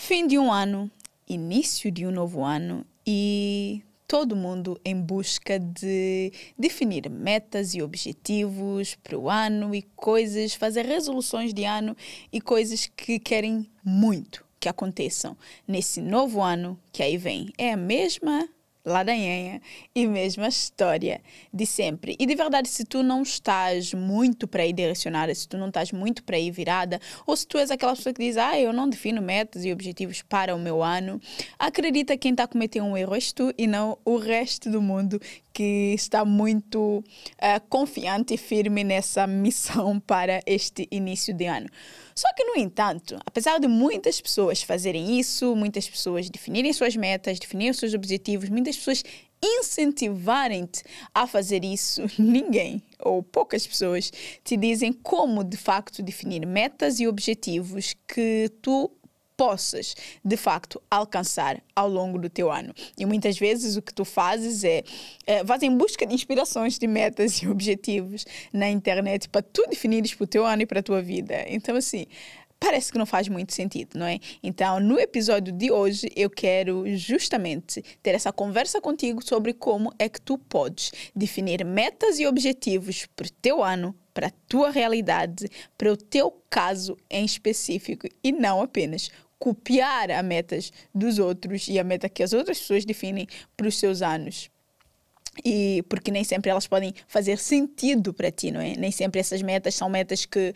Fim de um ano, início de um novo ano e todo mundo em busca de definir metas e objetivos para o ano e coisas, fazer resoluções de ano e coisas que querem muito que aconteçam nesse novo ano que aí vem. É a mesma ladainha e mesma história de sempre. E de verdade, se tu não estás muito para aí direcionada, se tu não estás muito para aí virada, ou se tu és aquela pessoa que diz, eu não defino metas e objetivos para o meu ano, acredita que quem está a cometer um erro és tu e não o resto do mundo que está muito confiante e firme nessa missão para este início de ano. Só que, no entanto, apesar de muitas pessoas fazerem isso, muitas pessoas definirem suas metas, definirem seus objetivos, muitas pessoas incentivarem-te a fazer isso, ninguém ou poucas pessoas te dizem como, de facto, definir metas e objetivos que tu possas, de facto, alcançar ao longo do teu ano. E muitas vezes o que tu fazes vais em busca de inspirações de metas e objetivos na internet para tu definires para o teu ano e para a tua vida. Então, assim, parece que não faz muito sentido, não é? Então, no episódio de hoje, eu quero justamente ter essa conversa contigo sobre como é que tu podes definir metas e objetivos para o teu ano, para a tua realidade, para o teu caso em específico e não apenas copiar as metas dos outros e a meta que as outras pessoas definem para os seus anos. E porque nem sempre elas podem fazer sentido para ti, não é? Nem sempre essas metas são metas que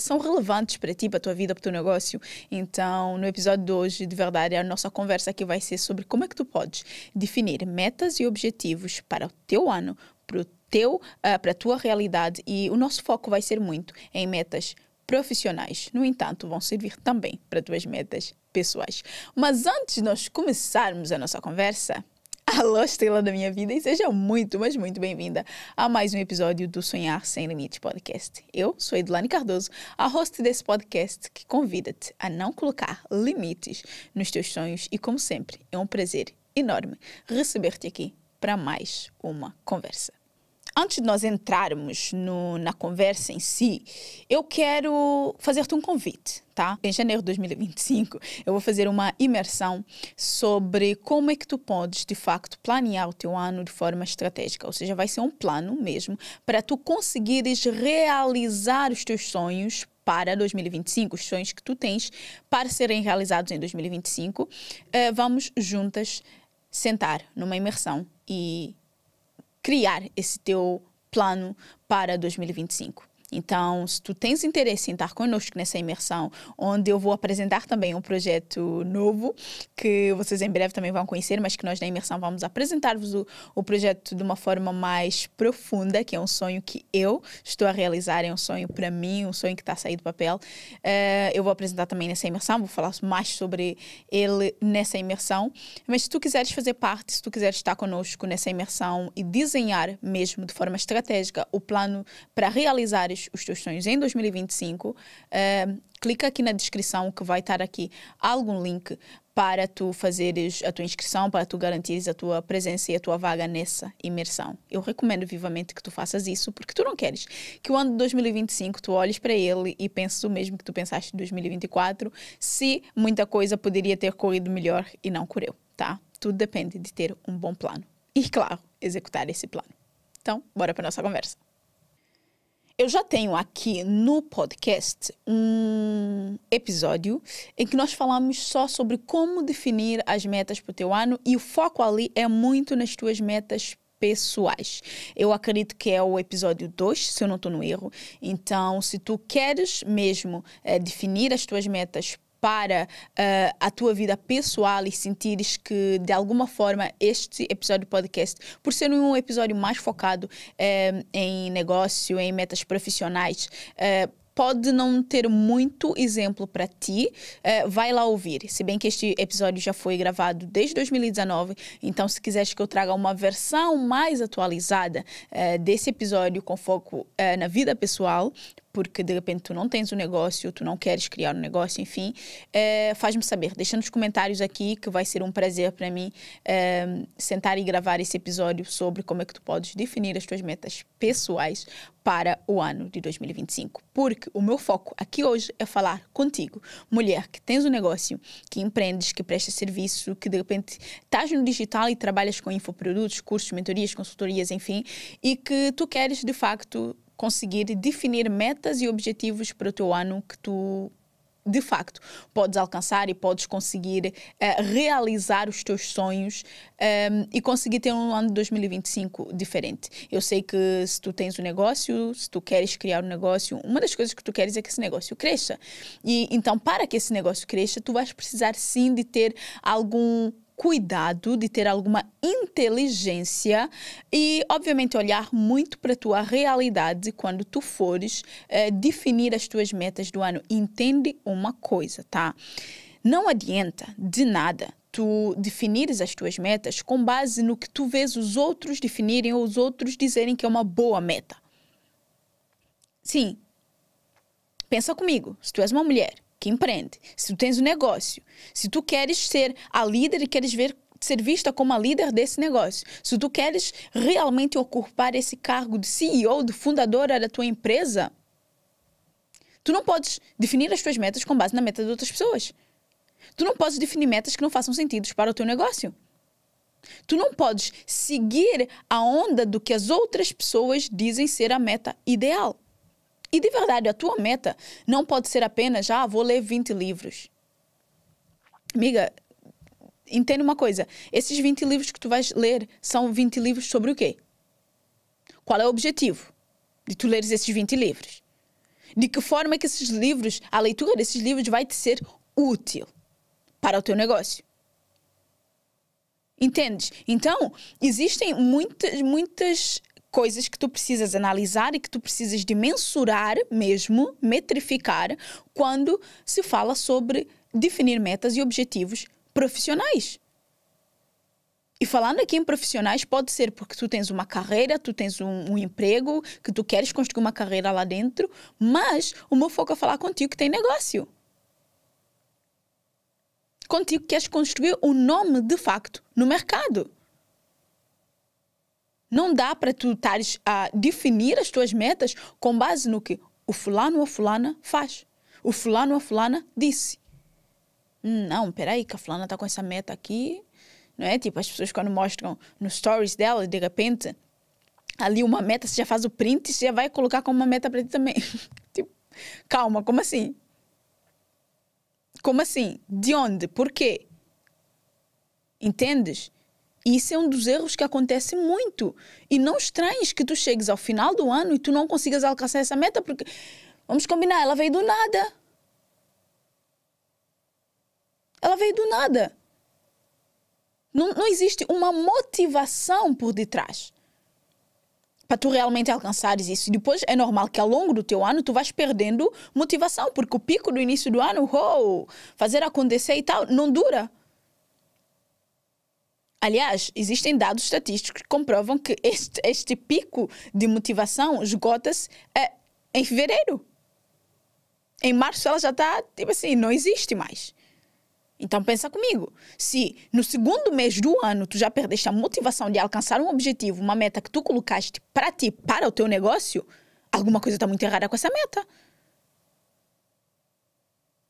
são relevantes para ti, para a tua vida, para o teu negócio. Então, no episódio de hoje, de verdade, a nossa conversa aqui vai ser sobre como é que tu podes definir metas e objetivos para o teu ano, para a tua realidade, e o nosso foco vai ser muito em metas profissionais. No entanto, vão servir também para tuas metas pessoais. Mas antes de nós começarmos a nossa conversa, alô, estrela da minha vida, e seja muito, mas muito bem-vinda a mais um episódio do Sonhar Sem Limites Podcast. Eu sou Edilane Cardoso, a host desse podcast que convida-te a não colocar limites nos teus sonhos e, como sempre, é um prazer enorme receber-te aqui para mais uma conversa. Antes de nós entrarmos na conversa em si, eu quero fazer-te um convite, tá? Em janeiro de 2025, eu vou fazer uma imersão sobre como é que tu podes, de facto, planear o teu ano de forma estratégica. Ou seja, vai ser um plano mesmo para tu conseguires realizar os teus sonhos para 2025, os sonhos que tu tens para serem realizados em 2025. Vamos juntas sentar numa imersão e criar esse teu plano para 2025. Então, se tu tens interesse em estar connosco nessa imersão, onde eu vou apresentar também um projeto novo, que vocês em breve também vão conhecer, mas que nós na imersão vamos apresentar-vos o projeto de uma forma mais profunda, que é um sonho que eu estou a realizar, é um sonho para mim, um sonho que está a sair do papel. Eu vou apresentar também nessa imersão, vou falar mais sobre ele nessa imersão. Mas se tu quiseres fazer parte, se tu quiseres estar connosco nessa imersão e desenhar mesmo de forma estratégica o plano para realizares os teus sonhos em 2025, clica aqui na descrição que vai estar aqui algum link para tu fazeres a tua inscrição, para tu garantires a tua presença e a tua vaga nessa imersão. Eu recomendo vivamente que tu faças isso, porque tu não queres que o ano de 2025 tu olhes para ele e penses o mesmo que tu pensaste em 2024, se muita coisa poderia ter corrido melhor e não correu, tá? Tudo depende de ter um bom plano e, claro, executar esse plano. Então, bora para a nossa conversa. Eu já tenho aqui no podcast um episódio em que nós falamos só sobre como definir as metas para o teu ano e o foco ali é muito nas tuas metas pessoais. Eu acredito que é o episódio 2, se eu não estou no erro. Então, se tu queres mesmo definir as tuas metas para a tua vida pessoal e sentires que, de alguma forma, este episódio do podcast, por ser um episódio mais focado em negócio, em metas profissionais, pode não ter muito exemplo para ti, vai lá ouvir. Se bem que este episódio já foi gravado desde 2019, então se quiseres que eu traga uma versão mais atualizada desse episódio com foco na vida pessoal, porque de repente tu não tens um negócio, tu não queres criar um negócio, enfim, faz-me saber. Deixa nos comentários aqui, que vai ser um prazer para mim sentar e gravar esse episódio sobre como é que tu podes definir as tuas metas pessoais para o ano de 2025. Porque o meu foco aqui hoje é falar contigo, mulher que tens um negócio, que empreendes, que prestas serviço, que de repente estás no digital e trabalhas com infoprodutos, cursos, mentorias, consultorias, enfim, e que tu queres de facto conseguir definir metas e objetivos para o teu ano que tu de facto podes alcançar e podes conseguir realizar os teus sonhos e conseguir ter um ano de 2025 diferente. Eu sei que se tu tens um negócio, se tu queres criar um negócio, uma das coisas que tu queres é que esse negócio cresça. E então, para que esse negócio cresça, tu vais precisar sim de ter algum cuidado, de ter alguma inteligência e, obviamente, olhar muito para a tua realidade quando tu fores definir as tuas metas do ano. Entende uma coisa, tá? Não adianta de nada tu definires as tuas metas com base no que tu vês os outros definirem ou os outros dizerem que é uma boa meta. Sim. Pensa comigo, se tu és uma mulher que empreende, se tu tens um negócio, se tu queres ser a líder e queres ser vista como a líder desse negócio, se tu queres realmente ocupar esse cargo de CEO, de fundadora da tua empresa, tu não podes definir as tuas metas com base na meta de outras pessoas. Tu não podes definir metas que não façam sentido para o teu negócio. Tu não podes seguir a onda do que as outras pessoas dizem ser a meta ideal. E de verdade, a tua meta não pode ser apenas, vou ler 20 livros. Amiga, entenda uma coisa. Esses 20 livros que tu vais ler são 20 livros sobre o quê? Qual é o objetivo de tu leres esses 20 livros? De que forma é que esses livros, a leitura desses livros vai te ser útil para o teu negócio? Entendes? Então, existem muitas coisas que tu precisas analisar e que tu precisas de mensurar mesmo, metrificar, quando se fala sobre definir metas e objetivos profissionais. E falando aqui em profissionais, pode ser porque tu tens uma carreira, tu tens um emprego, que tu queres construir uma carreira lá dentro, mas o meu foco é falar contigo que tem negócio. Contigo que queres construir um nome de facto no mercado. Não dá para tu estares a definir as tuas metas com base no que o fulano ou a fulana faz. O fulano ou a fulana disse. Não, peraí, que a fulana está com essa meta aqui. Não é? Tipo, as pessoas quando mostram nos stories dela, de repente, ali uma meta, você já faz o print e você já vai colocar como uma meta para ti também. Tipo, calma, como assim? Como assim? De onde? Por quê? Entendes? Isso é um dos erros que acontece muito. E não estranhes que tu chegues ao final do ano e tu não consigas alcançar essa meta, porque, vamos combinar, ela veio do nada. Ela veio do nada. Não existe uma motivação por detrás para tu realmente alcançares isso. E depois é normal que ao longo do teu ano tu vais perdendo motivação, porque o pico do início do ano, fazer acontecer e tal, não dura. Aliás, existem dados estatísticos que comprovam que este pico de motivação esgota-se em fevereiro. Em março ela já está, tipo assim, não existe mais. Então pensa comigo, se no segundo mês do ano tu já perdeste a motivação de alcançar um objetivo, uma meta que tu colocaste para ti, para o teu negócio, alguma coisa está muito errada com essa meta.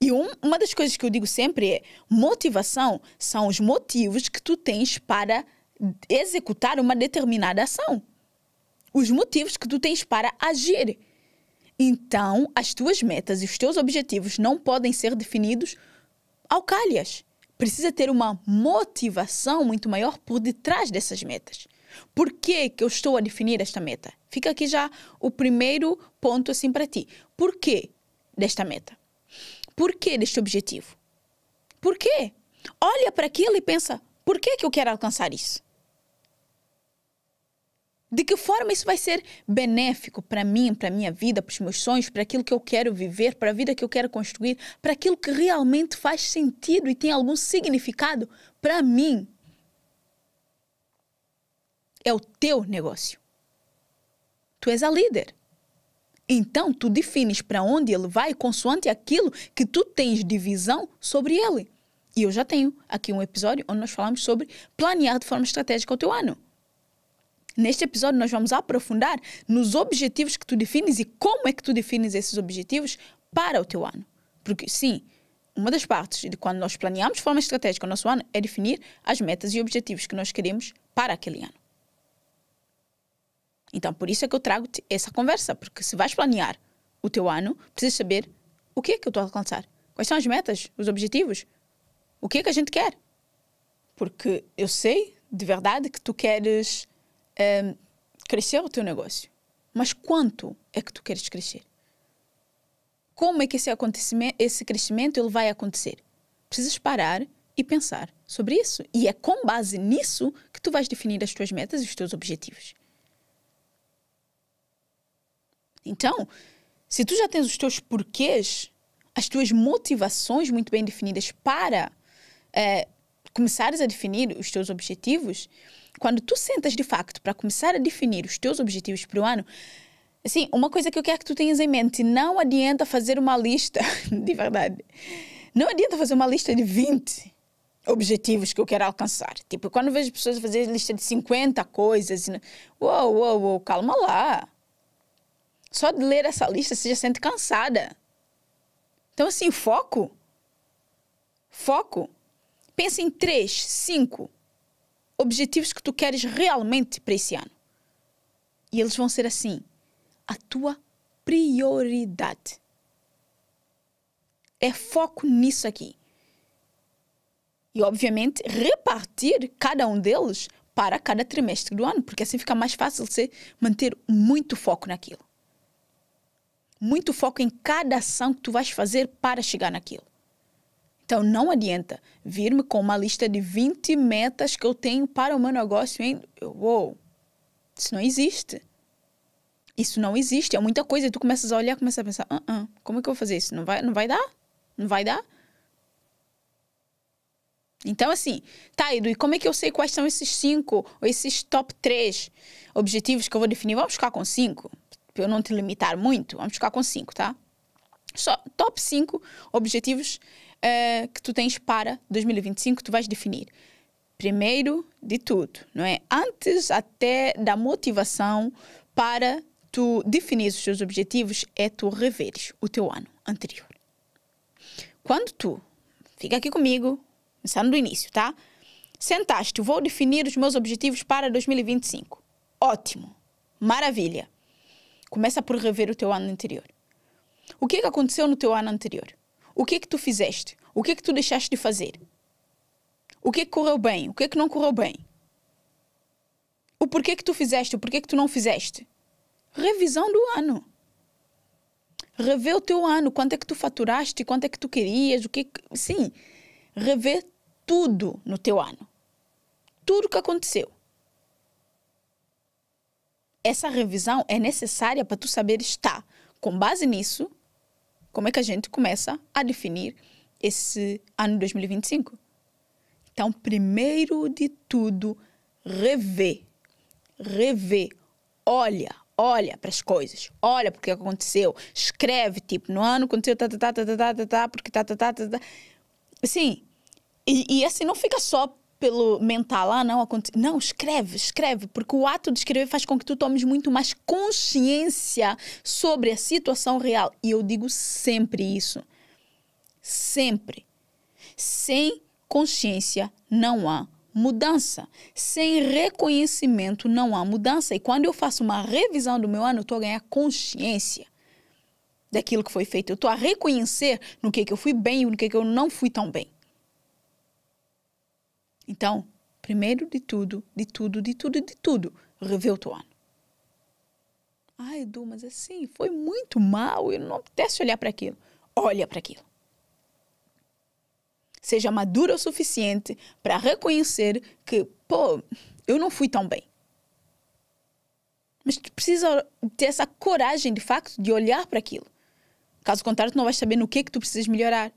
E uma das coisas que eu digo sempre é, motivação são os motivos que tu tens para executar uma determinada ação. Os motivos que tu tens para agir. Então, as tuas metas e os teus objetivos não podem ser definidos ao calhas. Precisa ter uma motivação muito maior por detrás dessas metas. Por que eu estou a definir esta meta? Fica aqui já o primeiro ponto assim para ti. Por que desta meta? Por que deste objetivo? Por quê? Olha para aquilo e pensa, por que eu quero alcançar isso? De que forma isso vai ser benéfico para mim, para a minha vida, para os meus sonhos, para aquilo que eu quero viver, para a vida que eu quero construir, para aquilo que realmente faz sentido e tem algum significado para mim? É o teu negócio. Tu és a líder. Então, tu defines para onde ele vai consoante aquilo que tu tens de visão sobre ele. E eu já tenho aqui um episódio onde nós falamos sobre planear de forma estratégica o teu ano. Neste episódio, nós vamos aprofundar nos objetivos que tu defines e como é que tu defines esses objetivos para o teu ano. Porque, sim, uma das partes de quando nós planeamos de forma estratégica o nosso ano é definir as metas e objetivos que nós queremos para aquele ano. Então, por isso é que eu trago-te essa conversa, porque se vais planear o teu ano, precisas saber o que é que eu estou a alcançar. Quais são as metas, os objetivos? O que é que a gente quer? Porque eu sei, de verdade, que tu queres crescer o teu negócio. Mas quanto é que tu queres crescer? Como é que esse crescimento ele vai acontecer? Precisas parar e pensar sobre isso. E é com base nisso que tu vais definir as tuas metas e os teus objetivos. Então, se tu já tens os teus porquês, as tuas motivações muito bem definidas para começares a definir os teus objetivos, quando tu sentas de facto para começar a definir os teus objetivos para o ano, assim, uma coisa que eu quero que tu tenhas em mente, não adianta fazer uma lista, de verdade, não adianta fazer uma lista de 20 objetivos que eu quero alcançar. Tipo, quando eu vejo pessoas fazer lista de 50 coisas, uou, calma lá. Só de ler essa lista você já sente cansada. Então, assim, foco. Pensa em 3, 5 objetivos que tu queres realmente para esse ano. E eles vão ser assim, a tua prioridade. É foco nisso aqui. E, obviamente, repartir cada um deles para cada trimestre do ano, porque assim fica mais fácil você manter muito foco naquilo. Muito foco em cada ação que tu vais fazer para chegar naquilo. Então, não adianta vir-me com uma lista de 20 metas que eu tenho para o meu negócio. Isso não existe. Isso não existe. É muita coisa. E tu começas a olhar, começas a pensar, como é que eu vou fazer isso? Não vai dar? Não vai dar? Então, assim, tá, Edu, e como é que eu sei quais são esses 5 ou esses top 3 objetivos que eu vou definir? Vamos ficar com 5, para eu não te limitar muito. Vamos ficar com 5, tá? Só top 5 objetivos que tu tens para 2025 que tu vais definir. Primeiro de tudo, não é? Antes até da motivação para tu definir os teus objetivos, é tu reveres o teu ano anterior. Quando tu, fica aqui comigo, começando do início, tá? Sentaste, vou definir os meus objetivos para 2025. Ótimo, maravilha. Começa por rever o teu ano anterior. O que aconteceu no teu ano anterior? O que tu fizeste? O que tu deixaste de fazer? O que correu bem? O que não correu bem? O porquê que tu fizeste? O porquê que tu não fizeste? Revisão do ano. Rever o teu ano. Quanto é que tu faturaste? Quanto é que tu querias? Sim, rever tudo no teu ano. Tudo que aconteceu. Essa revisão é necessária para tu saberes, com base nisso, como é que a gente começa a definir esse ano 2025. Então, primeiro de tudo, rever. Olha para as coisas. Olha porque aconteceu. Escreve, tipo, no ano aconteceu porque Assim, e assim não fica só pelo mental, não, escreve, porque o ato de escrever faz com que tu tomes muito mais consciência sobre a situação real. E eu digo sempre isso. Sempre. Sem consciência não há mudança. Sem reconhecimento não há mudança. E quando eu faço uma revisão do meu ano, eu estou a ganhar consciência daquilo que foi feito. Eu estou a reconhecer no que eu fui bem e no que eu não fui tão bem. Então, primeiro de tudo, rever o teu ano. Edu, mas assim, foi muito mal, eu não apetece olhar para aquilo. Olha para aquilo. Seja madura o suficiente para reconhecer que, eu não fui tão bem. Mas tu precisa ter essa coragem, de facto, de olhar para aquilo. Caso contrário, tu não vais saber no que tu precisas melhorar.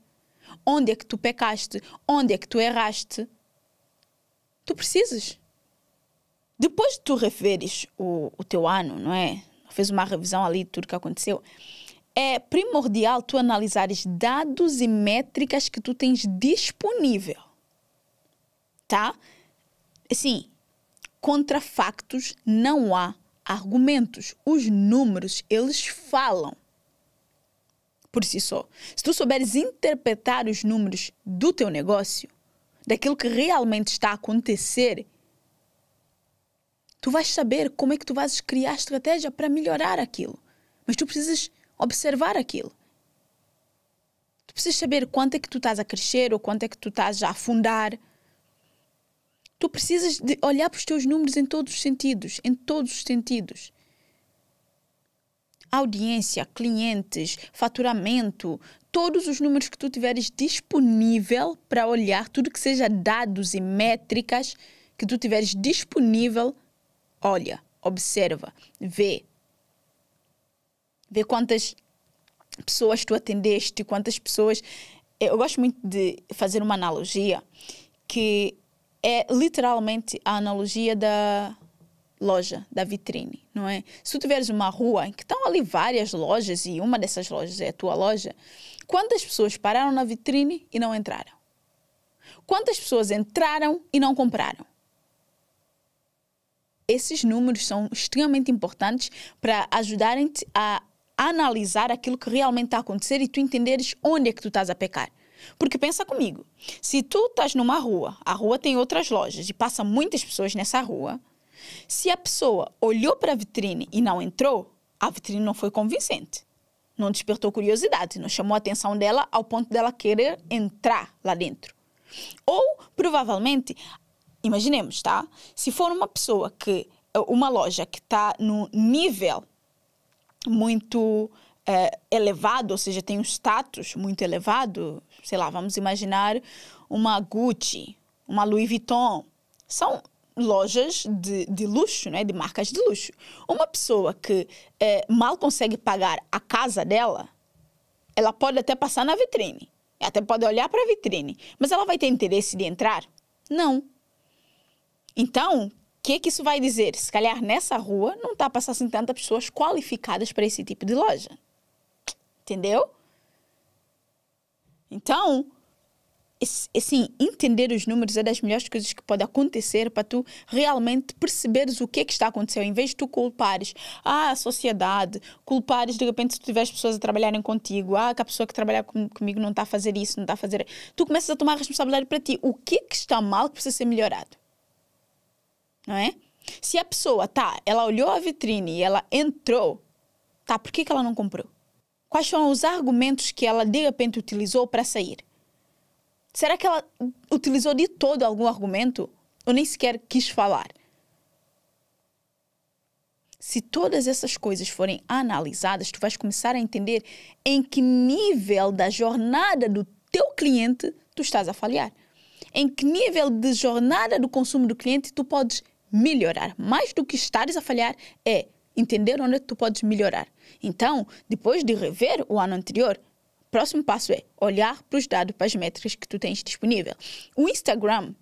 Onde é que tu pecaste? Onde é que tu erraste? Tu precisas. Depois de tu reveres o teu ano, não é? fez uma revisão ali de tudo que aconteceu. É primordial tu analisares dados e métricas que tu tens disponível. Tá? Assim, contra factos não há argumentos. Os números, eles falam por si só. Se tu souberes interpretar os números do teu negócio, daquilo que realmente está a acontecer, tu vais saber como é que tu vais criar estratégia para melhorar aquilo. Mas tu precisas observar aquilo. Tu precisas saber quanto é que tu estás a crescer ou quanto é que tu estás a afundar. Tu precisas de olhar para os teus números em todos os sentidos. Em todos os sentidos. Audiência, clientes, faturamento, todos os números que tu tiveres disponível para olhar, tudo que seja dados e métricas que tu tiveres disponível, olha, observa, vê. Vê quantas pessoas tu atendeste, quantas pessoas... Eu gosto muito de fazer uma analogia que é literalmente a analogia da loja, da vitrine, não é? Se tu tiveres uma rua em que estão ali várias lojas e uma dessas lojas é a tua loja, quantas pessoas pararam na vitrine e não entraram? Quantas pessoas entraram e não compraram? Esses números são extremamente importantes para ajudarem-te a analisar aquilo que realmente está a acontecer e tu entenderes onde é que tu estás a pecar. Porque pensa comigo, se tu estás numa rua, a rua tem outras lojas e passam muitas pessoas nessa rua, se a pessoa olhou para a vitrine e não entrou, a vitrine não foi convincente. Não despertou curiosidade, não chamou a atenção dela ao ponto dela querer entrar lá dentro. Ou, provavelmente, imaginemos, tá? Se for uma loja que está no nível muito elevado, ou seja, tem um status muito elevado, sei lá, vamos imaginar uma Gucci, uma Louis Vuitton, são lojas de luxo, né? De marcas de luxo. Uma pessoa que mal consegue pagar a casa dela, ela pode até passar na vitrine, até pode olhar para a vitrine, mas ela vai ter interesse de entrar? Não. Então, o que isso vai dizer? Se calhar nessa rua não está a passar assim tantas pessoas qualificadas para esse tipo de loja. Entendeu? Então, assim, entender os números é das melhores coisas que pode acontecer para tu realmente perceberes o que está acontecendo. Em vez de tu culpares a sociedade, culpares de repente se tu tiveres pessoas a trabalharem contigo, que a pessoa que trabalha comigo não está a fazer isso, não está a fazer... Tu começas a tomar a responsabilidade para ti. O que está mal que precisa ser melhorado? Não é? Se a pessoa, ela olhou a vitrine e ela entrou, por que ela não comprou? Quais são os argumentos que ela de repente utilizou para sair? Será que ela utilizou de todo algum argumento ou nem sequer quis falar? Se todas essas coisas forem analisadas, tu vais começar a entender em que nível da jornada do teu cliente tu estás a falhar. Em que nível de jornada do consumo do cliente tu podes melhorar. Mais do que estares a falhar é entender onde tu podes melhorar. Então, depois de rever o ano anterior, o próximo passo é olhar para os dados, para as métricas que tu tens disponível. O Instagram,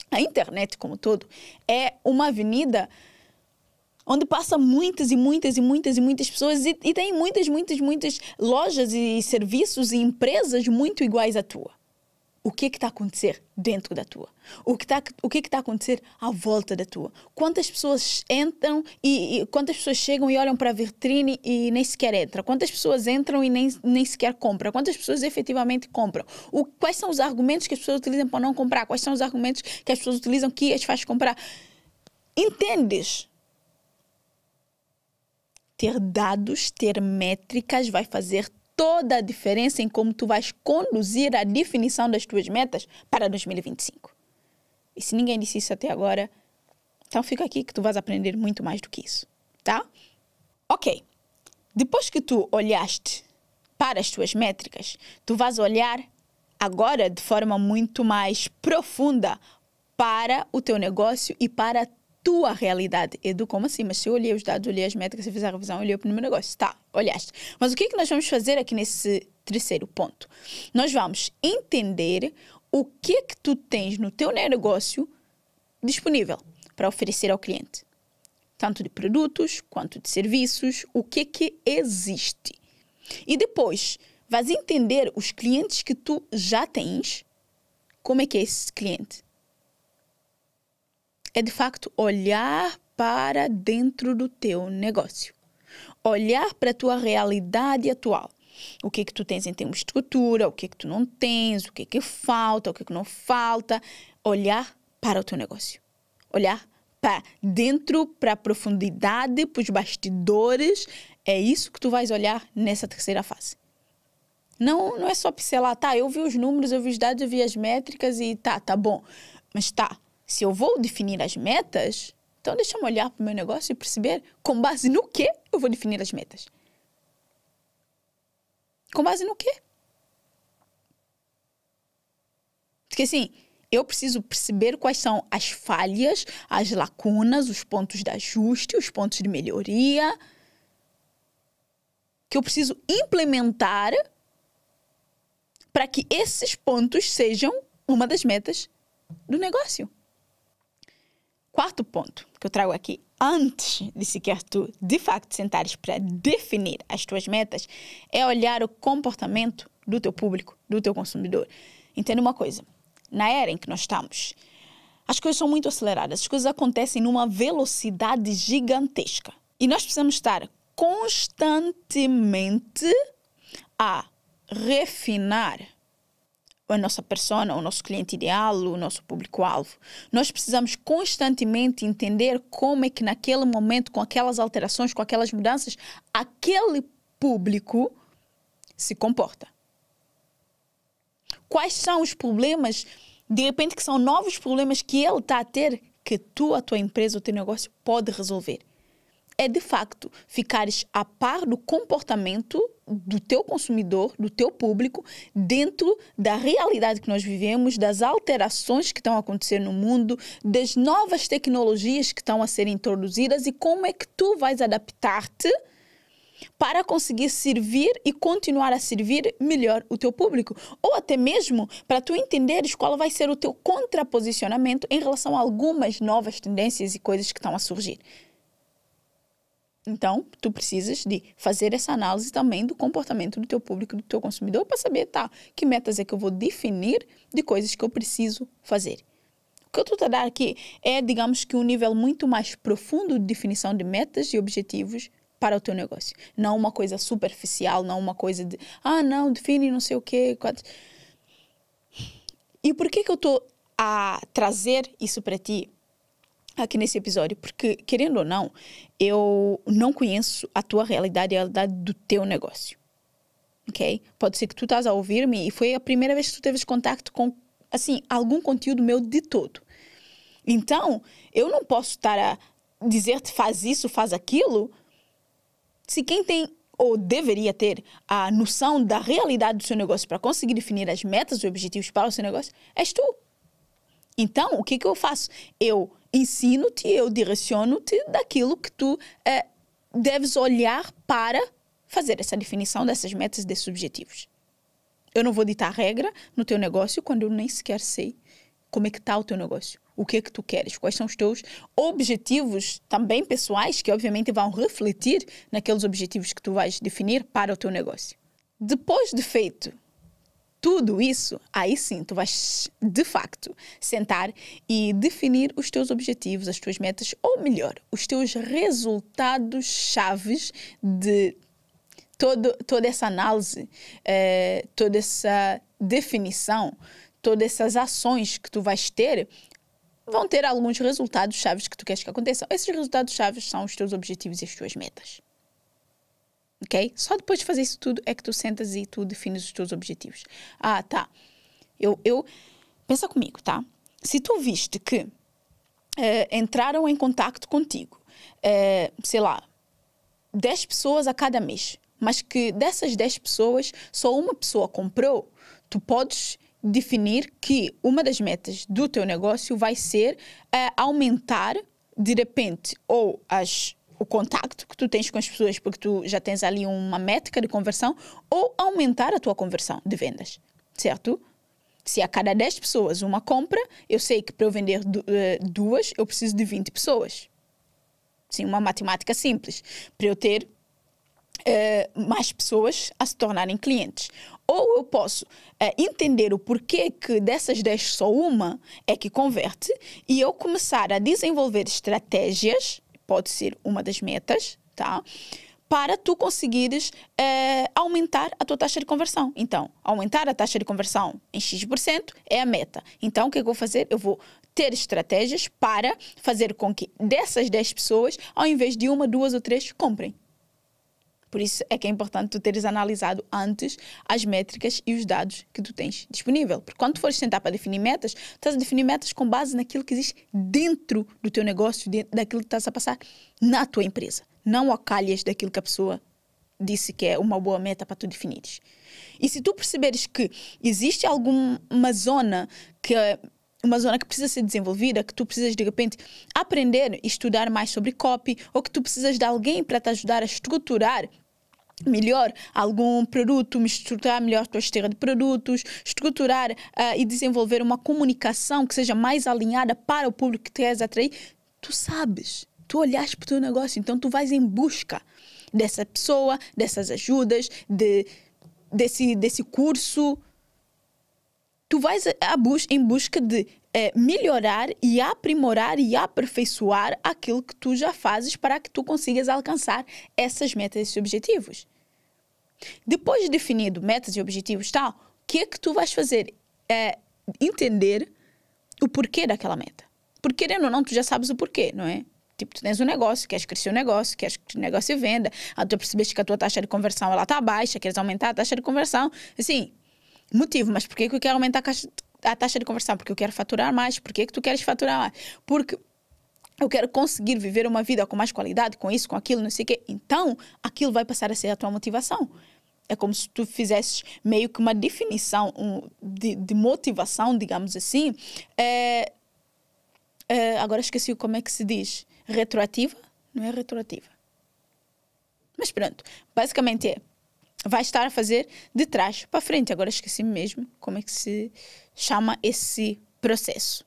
a internet como todo, é uma avenida onde passa muitas pessoas e tem muitas lojas e serviços e empresas muito iguais à tua. O que está a acontecer dentro da tua? O que está a acontecer à volta da tua? Quantas pessoas entram e quantas pessoas chegam e olham para a vitrine e nem sequer entram? Quantas pessoas entram e nem sequer compram? Quantas pessoas efetivamente compram? Quais são os argumentos que as pessoas utilizam para não comprar? Quais são os argumentos que as pessoas utilizam que as faz comprar? Entendes? Ter dados, ter métricas vai fazer toda a diferença em como tu vais conduzir a definição das tuas metas para 2025. E se ninguém disse isso até agora, então fica aqui que tu vais aprender muito mais do que isso, tá? Ok. Depois que tu olhaste para as tuas métricas, tu vais olhar agora de forma muito mais profunda para o teu negócio e para a tua realidade. Edu, como assim? Mas se eu olhei os dados, olhei as métricas, se eu fiz a revisão, olhei para o meu negócio. Tá, olhaste. Mas o que nós vamos fazer aqui nesse terceiro ponto? Nós vamos entender o que tu tens no teu negócio disponível para oferecer ao cliente. tanto de produtos quanto de serviços, o que existe. E depois, vais entender os clientes que tu já tens, como é que é esse cliente. É, de facto, olhar para dentro do teu negócio. Olhar para a tua realidade atual. O que tu tens em termos de estrutura, o que tu não tens, o que falta, o que não falta. Olhar para o teu negócio. Olhar para dentro, para a profundidade, para os bastidores. É isso que tu vais olhar nessa terceira fase. Não é só pincelar, tá, eu vi os números, eu vi os dados, eu vi as métricas e tá bom. Mas se eu vou definir as metas, então deixa-me olhar para o meu negócio e perceber com base no que eu vou definir as metas. Com base no quê? Porque assim, eu preciso perceber quais são as falhas, as lacunas, os pontos de ajuste, os pontos de melhoria que eu preciso implementar para que esses pontos sejam uma das metas do negócio. Quarto ponto que eu trago aqui, antes de sequer tu, de facto, sentares para definir as tuas metas, é olhar o comportamento do teu público, do teu consumidor. Entenda uma coisa, na era em que nós estamos, as coisas são muito aceleradas, as coisas acontecem numa velocidade gigantesca. E nós precisamos estar constantemente a refinar a nossa persona, o nosso cliente ideal, o nosso público-alvo. Nós precisamos constantemente entender como é que naquele momento, com aquelas alterações, com aquelas mudanças, aquele público se comporta. Quais são os problemas, de repente, que são novos problemas que ele está a ter, que a tua empresa, o teu negócio pode resolver? É, de facto, ficares a par do comportamento do teu consumidor, do teu público, dentro da realidade que nós vivemos, das alterações que estão a acontecer no mundo, das novas tecnologias que estão a ser introduzidas e como é que tu vais adaptar-te para conseguir servir e continuar a servir melhor o teu público. Ou até mesmo para tu entenderes qual vai ser o teu contraposicionamento em relação a algumas novas tendências e coisas que estão a surgir. Então, tu precisas de fazer essa análise também do comportamento do teu público, do teu consumidor, para saber, que metas é que eu vou definir de coisas que eu preciso fazer. O que eu estou a dar aqui é, digamos que um nível muito mais profundo de definição de metas e objetivos para o teu negócio. Não uma coisa superficial, não uma coisa de, não, define não sei o quê. E por que eu estou a trazer isso para ti aqui nesse episódio? Porque, querendo ou não, eu não conheço a tua realidade e a realidade do teu negócio. Ok? Pode ser que tu estás a ouvir-me e foi a primeira vez que tu teves contato com, assim, algum conteúdo meu de todo. Então, eu não posso estar a dizer-te faz isso, faz aquilo, se quem tem ou deveria ter a noção da realidade do seu negócio para conseguir definir as metas e objetivos para o seu negócio, és tu. Então, o que eu faço? Eu ensino-te, eu direciono-te daquilo que tu deves olhar para fazer essa definição dessas metas, desses objetivos. Eu não vou ditar regra no teu negócio quando eu nem sequer sei como é que está o teu negócio. O que é que tu queres? Quais são os teus objetivos também pessoais que obviamente vão refletir naqueles objetivos que tu vais definir para o teu negócio. Depois de feito tudo isso, aí sim, tu vais, de facto, sentar e definir os teus objetivos, as tuas metas, ou melhor, os teus resultados chaves de toda essa análise, toda essa definição, todas essas ações que tu vais ter, vão ter alguns resultados chaves que tu queres que aconteçam. Esses resultados chaves são os teus objetivos e as tuas metas. Ok? Só depois de fazer isso tudo é que tu sentas e tu defines os teus objetivos. Tá. Pensa comigo, tá? Se tu viste que entraram em contacto contigo, 10 pessoas a cada mês, mas que dessas 10 pessoas, só uma pessoa comprou, tu podes definir que uma das metas do teu negócio vai ser aumentar, de repente, ou o contacto que tu tens com as pessoas, porque tu já tens ali uma métrica de conversão, ou aumentar a tua conversão de vendas, certo? Se a cada 10 pessoas uma compra, eu sei que para eu vender 2, eu preciso de 20 pessoas. Sim, uma matemática simples. Para eu ter mais pessoas a se tornarem clientes. Ou eu posso entender o porquê que dessas 10 só uma é que converte e eu começar a desenvolver estratégias, pode ser uma das metas, tá? Para tu conseguires aumentar a tua taxa de conversão. Então, aumentar a taxa de conversão em X% é a meta. Então, o que eu vou fazer? Eu vou ter estratégias para fazer com que dessas 10 pessoas, ao invés de uma, 2 ou 3, comprem. Por isso é que é importante tu teres analisado antes as métricas e os dados que tu tens disponível. Porque quando tu fores sentar para definir metas, tu estás a definir metas com base naquilo que existe dentro do teu negócio, dentro daquilo que estás a passar na tua empresa. Não a calhas daquilo que a pessoa disse que é uma boa meta para tu definires. E se tu perceberes que existe alguma zona que precisa ser desenvolvida, que tu precisas de repente aprender e estudar mais sobre copy, ou que tu precisas de alguém para te ajudar a estruturar melhor algum produto, estruturar melhor a tua esteira de produtos, estruturar e desenvolver uma comunicação que seja mais alinhada para o público que tu queres atrair, tu sabes, tu olhas para o teu negócio, então tu vais em busca dessa pessoa, dessas ajudas, desse curso. Tu vais em busca de melhorar e aprimorar e aperfeiçoar aquilo que tu já fazes para que tu consigas alcançar essas metas e esses objetivos. Depois de definido metas e objetivos, o que é que tu vais fazer? Entender o porquê daquela meta. Porque, querendo ou não, tu já sabes o porquê, não é? Tipo, tu tens um negócio, queres crescer o negócio, queres que o negócio venda, tu percebes que a tua taxa de conversão está baixa, queres aumentar a taxa de conversão, assim... Motivo, mas por que eu quero aumentar a taxa de conversão? Porque eu quero faturar mais. Por que tu queres faturar mais? Porque eu quero conseguir viver uma vida com mais qualidade, com isso, com aquilo, não sei o quê. Então, aquilo vai passar a ser a tua motivação. É como se tu fizesses meio que uma definição de motivação, digamos assim. Agora esqueci como é que se diz. Retroativa? Não é retroativa. Mas pronto, basicamente vai estar a fazer de trás para frente. Agora esqueci mesmo como é que se chama esse processo.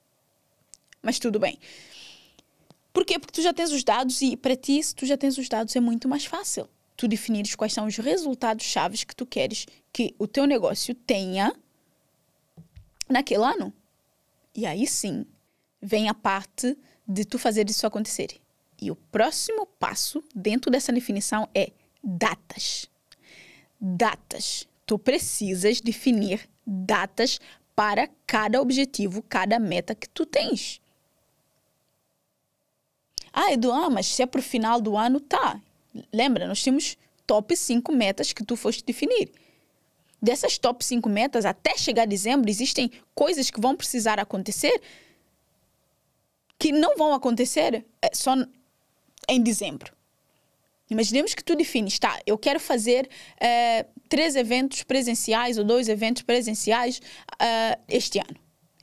Mas tudo bem. Por quê? Porque tu já tens os dados e para ti, se tu já tens os dados, é muito mais fácil. Tu definires quais são os resultados chaves que tu queres que o teu negócio tenha naquele ano. E aí sim, vem a parte de tu fazer isso acontecer. E o próximo passo dentro dessa definição é datas. Datas. Tu precisas definir datas para cada objetivo, cada meta que tu tens. Edu, mas se é para o final do ano, tá. Lembra, nós temos top 5 metas que tu foste definir. Dessas top 5 metas, até chegar a dezembro, existem coisas que vão precisar acontecer que não vão acontecer só em dezembro. Imaginemos que tu defines, eu quero fazer 3 eventos presenciais ou 2 eventos presenciais este ano.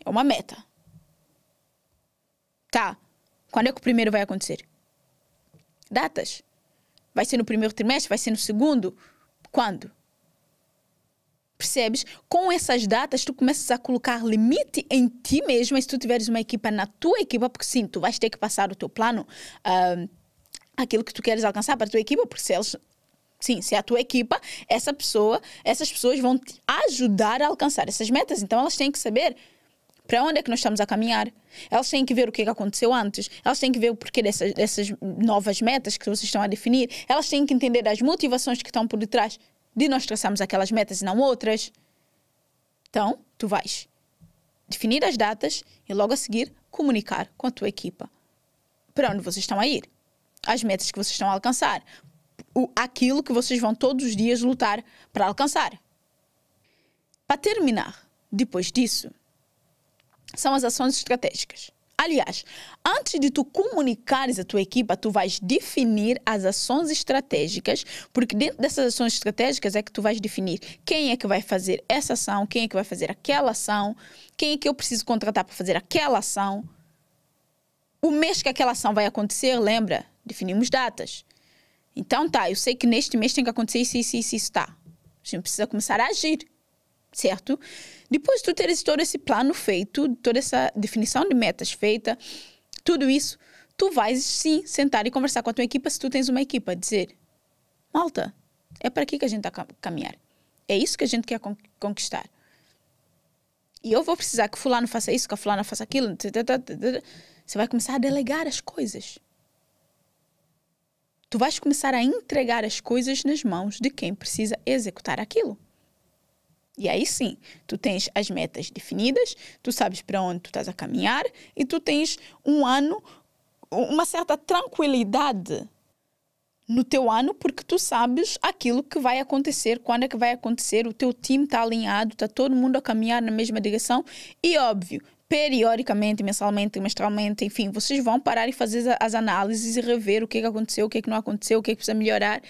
É uma meta. Quando é que o primeiro vai acontecer? Datas. Vai ser no primeiro trimestre? Vai ser no segundo? Quando? Percebes? Com essas datas, tu começas a colocar limite em ti mesmo, e se tu tiveres uma equipa na tua equipa, porque sim, tu vais ter que passar o teu plano, aquilo que tu queres alcançar para a tua equipa, porque se é a tua equipa, essas pessoas vão te ajudar a alcançar essas metas. Então, elas têm que saber para onde é que nós estamos a caminhar. Elas têm que ver o que aconteceu antes. Elas têm que ver o porquê dessas novas metas que vocês estão a definir. Elas têm que entender as motivações que estão por detrás de nós traçarmos aquelas metas e não outras. Então, tu vais definir as datas e logo a seguir comunicar com a tua equipa para onde vocês estão a ir. As metas que vocês estão a alcançar. Aquilo que vocês vão todos os dias lutar para alcançar. Para terminar, depois disso, são as ações estratégicas. Aliás, antes de tu comunicares a tua equipa, tu vais definir as ações estratégicas, porque dentro dessas ações estratégicas é que tu vais definir quem é que vai fazer essa ação, quem é que vai fazer aquela ação, quem é que eu preciso contratar para fazer aquela ação. O mês que aquela ação vai acontecer, lembra? Definimos datas. Então eu sei que neste mês tem que acontecer isso, A gente precisa começar a agir, certo? Depois de tu teres todo esse plano feito, toda essa definição de metas feita, tudo isso, tu vais sim sentar e conversar com a tua equipa, se tu tens uma equipa, dizer, malta, é para aqui que a gente está a caminhar. É isso que a gente quer conquistar. E eu vou precisar que fulano faça isso, que a fulana faça aquilo. Você vai começar a delegar as coisas. Tu vais começar a entregar as coisas nas mãos de quem precisa executar aquilo. E aí sim, tu tens as metas definidas, tu sabes para onde tu estás a caminhar e tu tens um ano, uma certa tranquilidade no teu ano, porque tu sabes aquilo que vai acontecer, quando é que vai acontecer, o teu time está alinhado, está todo mundo a caminhar na mesma direção e, óbvio, periodicamente, mensalmente, trimestralmente, enfim, vocês vão parar e fazer as análises e rever o que aconteceu, o que não aconteceu, o que precisa melhorar.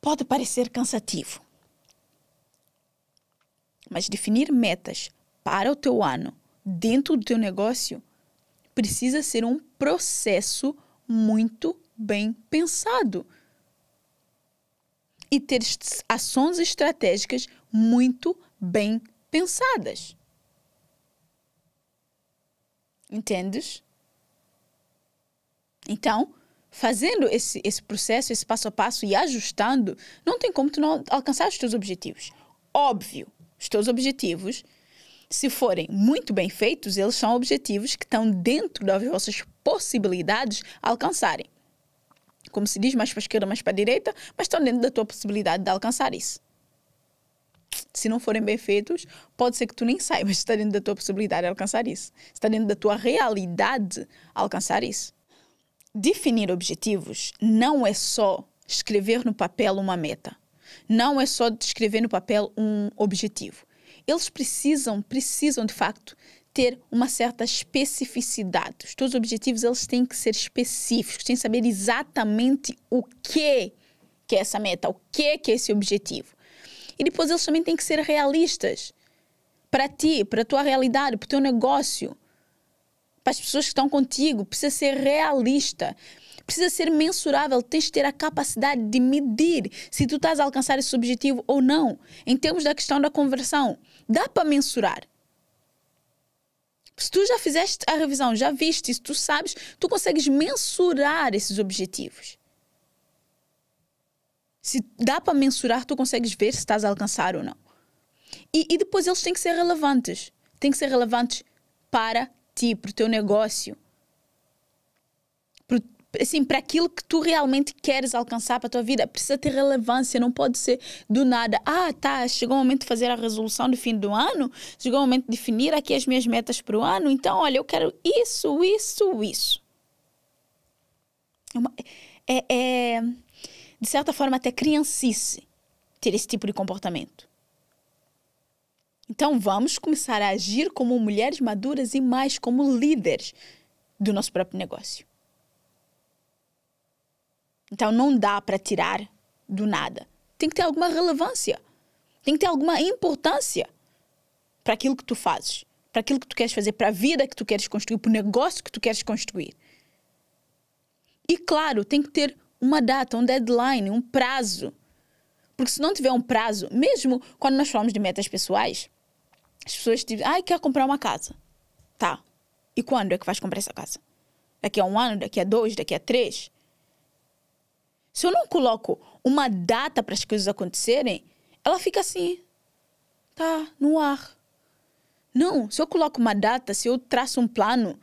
Pode parecer cansativo, mas definir metas para o teu ano dentro do teu negócio precisa ser um processo muito bem pensado e ter ações estratégicas muito bem pensadas. Entendes? Então, fazendo esse processo, esse passo a passo e ajustando, não tem como tu não alcançar os teus objetivos. Óbvio, os teus objetivos, se forem muito bem feitos, eles são objetivos que estão dentro das vossas possibilidades a alcançarem. Como se diz, mais para a esquerda, mais para a direita, mas estão dentro da tua possibilidade de alcançar isso. Se não forem bem feitos, pode ser que tu nem saibas se está dentro da tua possibilidade de alcançar isso. Se está dentro da tua realidade alcançar isso. Definir objetivos não é só escrever no papel uma meta. Não é só escrever no papel um objetivo. Eles precisam de facto ter uma certa especificidade. Os teus objetivos, eles têm que ser específicos, têm que saber exatamente o que é essa meta, o que é esse objetivo. E depois eles também têm que ser realistas para ti, para a tua realidade, para o teu negócio, para as pessoas que estão contigo. Precisa ser realista, precisa ser mensurável, tens de ter a capacidade de medir se tu estás a alcançar esse objetivo ou não. Em termos da questão da conversão, dá para mensurar. Se tu já fizeste a revisão, já viste isso, tu sabes, tu consegues mensurar esses objetivos. Se dá para mensurar, tu consegues ver se estás a alcançar ou não. E depois eles têm que ser relevantes. Têm que ser relevantes para ti, para o teu negócio. Assim, para aquilo que tu realmente queres alcançar para a tua vida. Precisa ter relevância, não pode ser do nada. Chegou o momento de fazer a resolução do fim do ano, chegou o momento de definir aqui as minhas metas para o ano, então, olha, eu quero isso. De certa forma, até criancice ter esse tipo de comportamento. Então, vamos começar a agir como mulheres maduras e mais como líderes do nosso próprio negócio. Então, não dá para tirar do nada. Tem que ter alguma relevância. Tem que ter alguma importância para aquilo que tu fazes, para aquilo que tu queres fazer, para a vida que tu queres construir, para o negócio que tu queres construir. E, claro, tem que ter uma data, um deadline, um prazo. Porque se não tiver um prazo, mesmo quando nós falamos de metas pessoais, as pessoas dizem, quer comprar uma casa. Tá. E quando é que vais comprar essa casa? Daqui a 1 ano, daqui a 2, daqui a 3? Se eu não coloco uma data para as coisas acontecerem, ela fica assim, tá, no ar. Não, se eu coloco uma data, se eu traço um plano,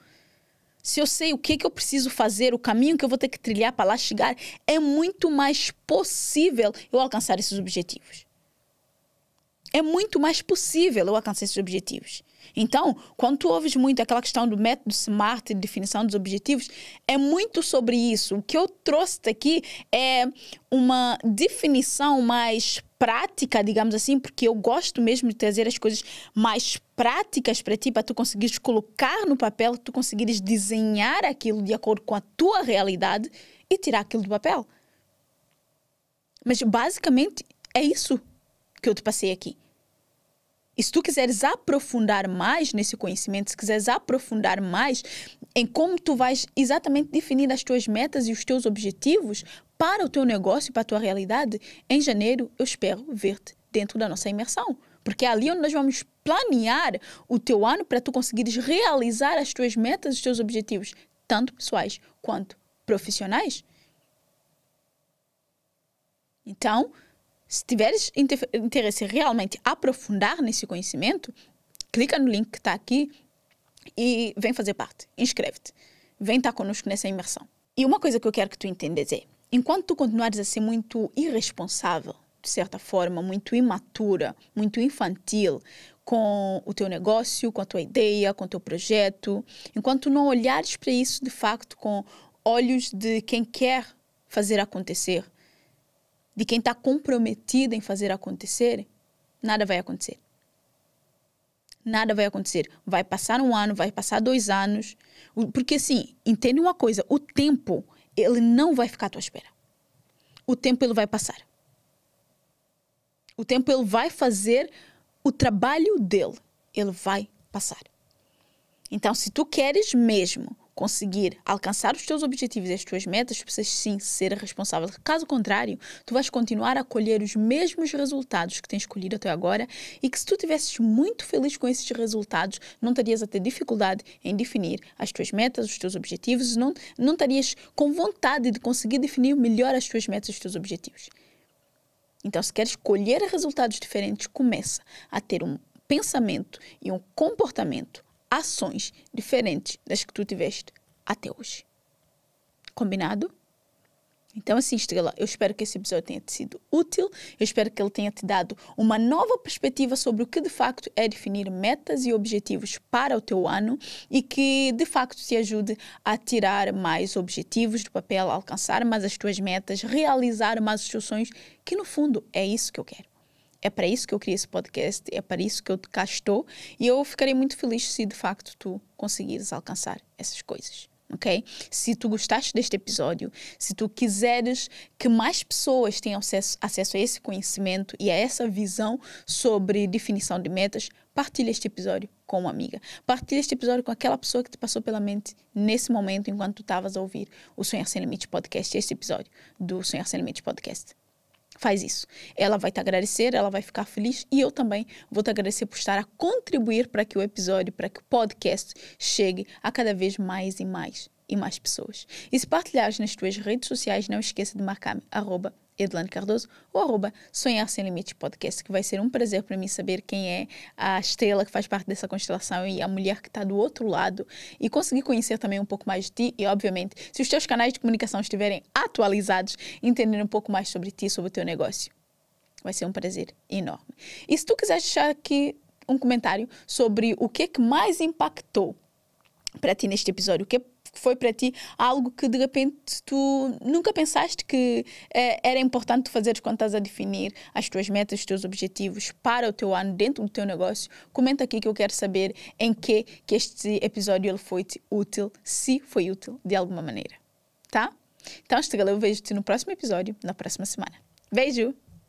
se eu sei o que eu preciso fazer, o caminho que eu vou ter que trilhar para lá chegar, é muito mais possível eu alcançar esses objetivos. É muito mais possível eu alcançar esses objetivos. Então, quando tu ouves muito aquela questão do método SMART de definição dos objetivos, é muito sobre isso. O que eu trouxe daqui é uma definição mais prática, digamos assim, porque eu gosto mesmo de trazer as coisas mais práticas para ti, para tu conseguires colocar no papel, tu conseguires desenhar aquilo de acordo com a tua realidade e tirar aquilo do papel. Mas, basicamente, é isso que eu te passei aqui. E se tu quiseres aprofundar mais nesse conhecimento, se quiseres aprofundar mais em como tu vais exatamente definir as tuas metas e os teus objetivos para o teu negócio e para a tua realidade, em janeiro eu espero ver-te dentro da nossa imersão. Porque é ali onde nós vamos planear o teu ano para tu conseguires realizar as tuas metas e os teus objetivos tanto pessoais quanto profissionais. Então, se tiveres interesse em realmente aprofundar nesse conhecimento, clica no link que está aqui e vem fazer parte. Inscreve-te. Vem estar connosco nessa imersão. E uma coisa que eu quero que tu entendas é, enquanto tu continuares a ser muito irresponsável, de certa forma, muito imatura, muito infantil com o teu negócio, com a tua ideia, com o teu projeto, enquanto tu não olhares para isso de facto com olhos de quem quer fazer acontecer, de quem está comprometido em fazer acontecer, nada vai acontecer. Nada vai acontecer. Vai passar 1 ano, vai passar 2 anos. Porque assim, entende uma coisa, o tempo, ele não vai ficar à tua espera. O tempo, ele vai passar. O tempo, ele vai fazer o trabalho dele. Ele vai passar. Então, se tu queres mesmo conseguir alcançar os teus objetivos e as tuas metas, tu precisas sim ser responsável. Caso contrário, tu vais continuar a colher os mesmos resultados que tens colhido até agora e que se tu estivesses muito feliz com esses resultados, não terias a ter dificuldade em definir as tuas metas, os teus objetivos, não estarias com vontade de conseguir definir melhor as tuas metas e os teus objetivos. Então, se queres colher resultados diferentes, começa a ter um pensamento e um comportamento, ações diferentes das que tu tiveste até hoje. Combinado? Então, assim, Estrela, eu espero que esse episódio tenha te sido útil. Eu espero que ele tenha te dado uma nova perspectiva sobre o que de facto é definir metas e objetivos para o teu ano e que de facto te ajude a tirar mais objetivos do papel, a alcançar mais as tuas metas, realizar mais os teus sonhos, que no fundo é isso que eu quero. É para isso que eu criei esse podcast, é para isso que eu cá estou e eu ficarei muito feliz se de facto tu conseguires alcançar essas coisas, ok? Se tu gostaste deste episódio, se tu quiseres que mais pessoas tenham acesso a esse conhecimento e a essa visão sobre definição de metas, partilha este episódio com uma amiga. Partilha este episódio com aquela pessoa que te passou pela mente nesse momento enquanto tu estavas a ouvir o Sonhar Sem Limites Podcast, este episódio do Sonhar Sem Limites Podcast. Faz isso. Ela vai te agradecer, ela vai ficar feliz e eu também vou te agradecer por estar a contribuir para que o episódio, para que o podcast chegue a cada vez mais e mais pessoas. E se partilhares nas tuas redes sociais, não esqueça de marcar-me @Edlane Cardoso ou @Sonhar Sem Limites Podcast, que vai ser um prazer para mim saber quem é a estrela que faz parte dessa constelação e a mulher que está do outro lado e conseguir conhecer também um pouco mais de ti e, obviamente, se os teus canais de comunicação estiverem atualizados, entender um pouco mais sobre ti, sobre o teu negócio. Vai ser um prazer enorme. E se tu quiseres deixar aqui um comentário sobre o que é que mais impactou para ti neste episódio, o que foi para ti algo que de repente tu nunca pensaste que era importante tu fazeres quando estás a definir as tuas metas, os teus objetivos para o teu ano dentro do teu negócio, comenta aqui que eu quero saber em que este episódio ele foi-te útil, se foi útil de alguma maneira, tá? Então, Estrela, eu vejo-te no próximo episódio, na próxima semana. Beijo!